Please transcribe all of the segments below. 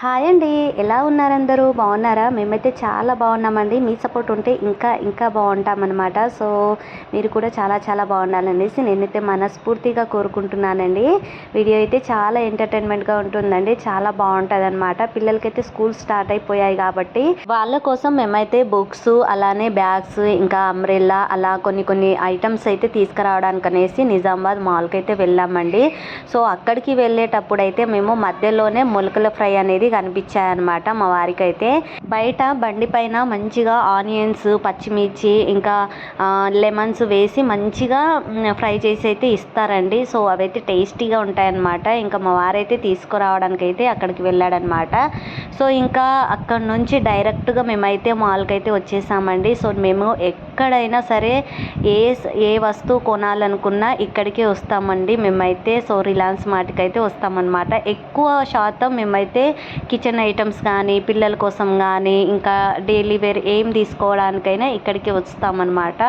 Hi అండి. ఎలా ఉన్నారు అందరూ? బాగున్నారా? మేమైతే చాలా బాగున్నామండి. మీ సపోర్ట్ ఉంటే ఇంకా ఇంకా బాగుంటామన్నమాట. సో మీరు కూడా చాలా చాలా బాగుండాలనేసి నేనైతే మనస్ఫూర్తిగా కోరుకుంటున్నానండి. వీడియో అయితే చాలా ఎంటర్టైన్మెంట్గా ఉంటుందండి. చాలా బాగుంటుందన్నమాట. పిల్లలకైతే స్కూల్ స్టార్ట్ అయిపోయాయి కాబట్టి వాళ్ళ కోసం మేమైతే బుక్స్, అలానే బ్యాగ్స్, ఇంకా అంబ్రెల్లా, అలా కొన్ని కొన్ని ఐటమ్స్ అయితే తీసుకురావడానికి అనేసి నిజామాబాద్ మాల్కి అయితే వెళ్ళామండి. సో అక్కడికి వెళ్ళేటప్పుడు అయితే మేము మధ్యలోనే మొలకల ఫ్రై అనేది కనిపించాయన్నమాట మా వారికి అయితే. బయట బండి పైన మంచిగా ఆనియన్స్, పచ్చిమిర్చి, ఇంకా లెమన్స్ వేసి మంచిగా ఫ్రై చేసి అయితే ఇస్తారండి. సో అవైతే టేస్టీగా ఉంటాయన్నమాట. ఇంకా మా వారైతే తీసుకురావడానికి అయితే అక్కడికి వెళ్ళాడనమాట. సో ఇంకా అక్కడ నుంచి డైరెక్ట్గా మేమైతే మాల్కి అయితే వచ్చేసామండి. సో మేము ఎక్కడైనా సరే ఏ వస్తువు కొనాలనుకున్నా ఇక్కడికే వస్తామండి మేమైతే. సో రిలయన్స్ మార్ట్కి అయితే వస్తామన్నమాట. ఎక్కువ శాతం మేమైతే కిచెన్ ఐటమ్స్ కానీ, పిల్లల కోసం కానీ, ఇంకా డైలీ వేర్ ఏం తీసుకోవడానికైనా ఇక్కడికి వస్తామన్నమాట.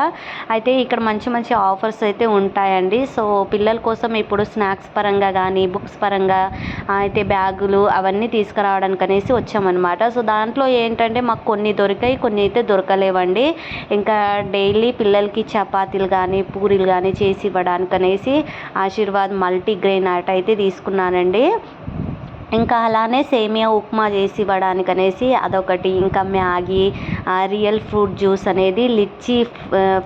అయితే ఇక్కడ మంచి మంచి ఆఫర్స్ అయితే ఉంటాయండి. సో పిల్లల కోసం ఇప్పుడు స్నాక్స్ పరంగా కానీ, బుక్స్ పరంగా అయితే బ్యాగులు అవన్నీ తీసుకురావడానికి అనేసి వచ్చామన్నమాట. సో దాంట్లో ఏంటంటే మాకు కొన్ని దొరికాయి, కొన్ని అయితే దొరకలేవండి. ఇంకా డైలీ పిల్లలకి చపాతీలు కానీ, పూరీలు కానీ చేసి ఇవ్వడానికి అనేసి ఆశీర్వాద్ మల్టీగ్రెయిన్ ఆట అయితే తీసుకున్నానండి. ఇంకా అలానే సేమియా ఉప్మా చేసి ఇవ్వడానికి అనేసి అదొకటి. ఇంకా మ్యాగీ, రియల్ ఫ్రూట్ జ్యూస్ అనేది లిచ్చీ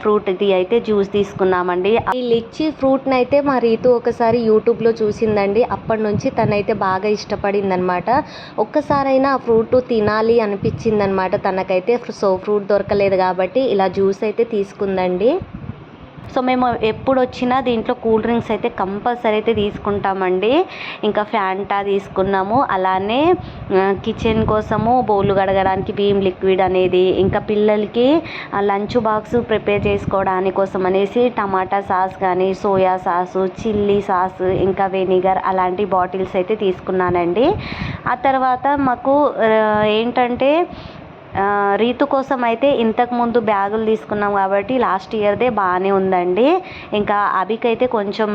ఫ్రూట్ ఇది అయితే జ్యూస్ తీసుకున్నామండి. ఈ లిచ్చీ ఫ్రూట్ని అయితే మా రీతు ఒకసారి యూట్యూబ్లో చూసిందండి. అప్పటి నుంచి తనైతే బాగా ఇష్టపడింది అనమాట. ఒక్కసారైనా ఆ ఫ్రూట్ తినాలి అనిపించిందనమాట తనకైతే. సో ఫ్రూట్ దొరకలేదు కాబట్టి ఇలా జ్యూస్ అయితే తీసుకుందండి. సో మేము ఎప్పుడు వచ్చినా దీంట్లో కూల్ డ్రింక్స్ అయితే కంపల్సరీ అయితే తీసుకుంటామండి. ఇంకా ఫ్యాంటా తీసుకున్నాము. అలానే కిచెన్ కోసము బౌల్ కడగడానికి భీమ్ లిక్విడ్ అనేది, ఇంకా పిల్లలకి లంచ్ బాక్స్ ప్రిపేర్ చేసుకోవడానికి కోసం అనేసి టమాటా సాస్ కానీ, సోయా సాసు, చిల్లీ సాస్, ఇంకా వెనిగర్ అలాంటి బాటిల్స్ అయితే తీసుకున్నానండి. ఆ తర్వాత మాకు ఏంటంటే రీతు కోసం అయితే ఇంతకుముందు బ్యాగులు తీసుకున్నాం కాబట్టి లాస్ట్ ఇయర్దే బాగానే ఉందండి. ఇంకా అభికైతే కొంచెం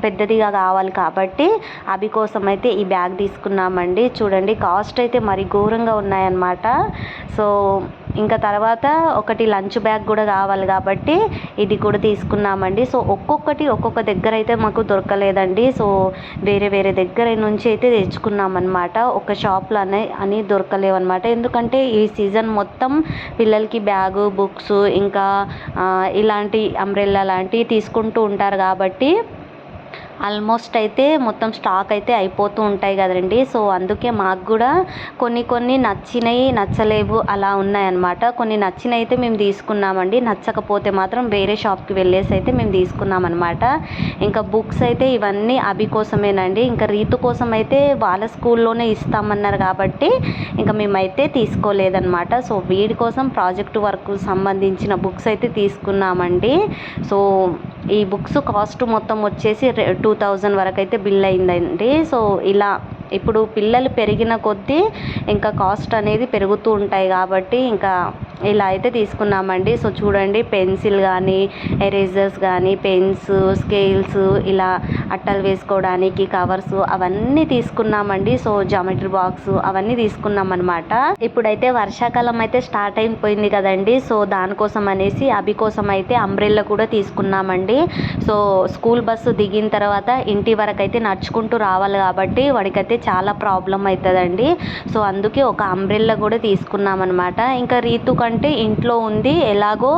పెద్దదిగా కావాలి కాబట్టి అభి కోసం అయితే ఈ బ్యాగ్ తీసుకున్నామండి. చూడండి కాస్ట్ అయితే మరి ఘోరంగా ఉన్నాయన్నమాట. సో ఇంకా తర్వాత ఒకటి లంచ్ బ్యాగ్ కూడా కావాలి కాబట్టి ఇది కూడా తీసుకున్నామండి. సో ఒక్కొక్క దగ్గర అయితే మాకు దొరకలేదండి. సో వేరే వేరే దగ్గర నుంచి అయితే తెచ్చుకున్నామన్నమాట. ఒక షాప్లో అని దొరకలేవన్నమాట. ఎందుకంటే ఈ సీజన్ మొత్తం పిల్లలకి బ్యాగు, బుక్స్, ఇంకా ఇలాంటి అంబ్రెల్లా లాంటివి తీసుకుంటూ ఉంటారు కాబట్టి ఆల్మోస్ట్ అయితే మొత్తం స్టాక్ అయితే అయిపోతూ ఉంటాయి కదండి. సో అందుకే మాకు కూడా కొన్ని నచ్చినవి, నచ్చలేవు అలా ఉన్నాయన్నమాట. కొన్ని నచ్చినవి అయితే మేము తీసుకున్నామండి. నచ్చకపోతే మాత్రం వేరే షాప్కి వెళ్ళేసి అయితే మేము తీసుకున్నామన్నమాట. ఇంకా బుక్స్ అయితే ఇవన్నీ అభి కోసమేనండి. ఇంకా రీతు కోసం అయితే వాళ్ళ స్కూల్లోనే ఇస్తామన్నారు కాబట్టి ఇంకా మేమైతే తీసుకోలేదన్నమాట. సో వీడి కోసం ప్రాజెక్ట్ వర్క్ సంబంధించిన బుక్స్ అయితే తీసుకున్నామండి. సో ఈ బుక్స్ కాస్ట్ మొత్తం వచ్చేసి 2000 వరకు అయితే బిల్ అయిందండి. సో ఇలా ఇప్పుడు పిల్లలు పెరిగిన కొద్దీ ఇంకా కాస్ట్ అనేది పెరుగుతూ ఉంటాయి కాబట్టి ఇంకా ఇలా అయితే తీసుకున్నామండి. సో చూడండి పెన్సిల్ కానీ, ఎరేజర్స్ కానీ, పెన్స్, స్కేల్స్, ఇలా అట్టలు వేసుకోవడానికి కవర్స్ అవన్నీ తీసుకున్నామండి. సో జామెట్రీ బాక్స్ అవన్నీ తీసుకున్నాం అనమాట. ఇప్పుడైతే వర్షాకాలం అయితే స్టార్ట్ అయిపోయింది కదండి. సో దానికోసం అనేసి అభి కోసం అయితే అంబ్రెల్లా కూడా తీసుకున్నామండి. సో స్కూల్ బస్సు దిగిన తర్వాత ఇంటి వరకు అయితే నడుచుకుంటూ రావాలి కాబట్టి వాడికైతే చాలా ప్రాబ్లం అవుతుందండి. సో అందుకే ఒక అంబ్రెల్లా కూడా తీసుకున్నాం అనమాట. ఇంకా రీతు కంటే ఇంట్లో ఉంది, ఎలాగో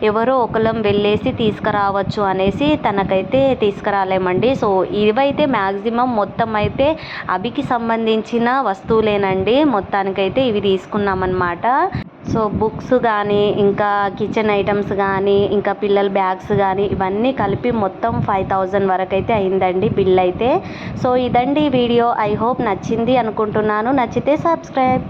ఎవరో ఒకళ్ళం వెళ్ళేసి తీసుకురావచ్చు అనేసి తనకైతే తీసుకురాలేమండి. సో ఇవైతే మ్యాక్సిమం మొత్తం అయితే అభికి సంబంధించిన వస్తువులేనండి. మొత్తానికైతే ఇవి తీసుకున్నామన్నమాట. సో బుక్స్ కానీ, ఇంకా కిచెన్ ఐటమ్స్ కానీ, ఇంకా పిల్లల బ్యాగ్స్ కానీ ఇవన్నీ కలిపి మొత్తం 5000 వరకు అయితే అయిందండి బిల్ అయితే. సో ఇదండి వీడియో. ఐ హోప్ నచ్చింది అనుకుంటున్నాను. నచ్చితే సబ్స్క్రైబ్.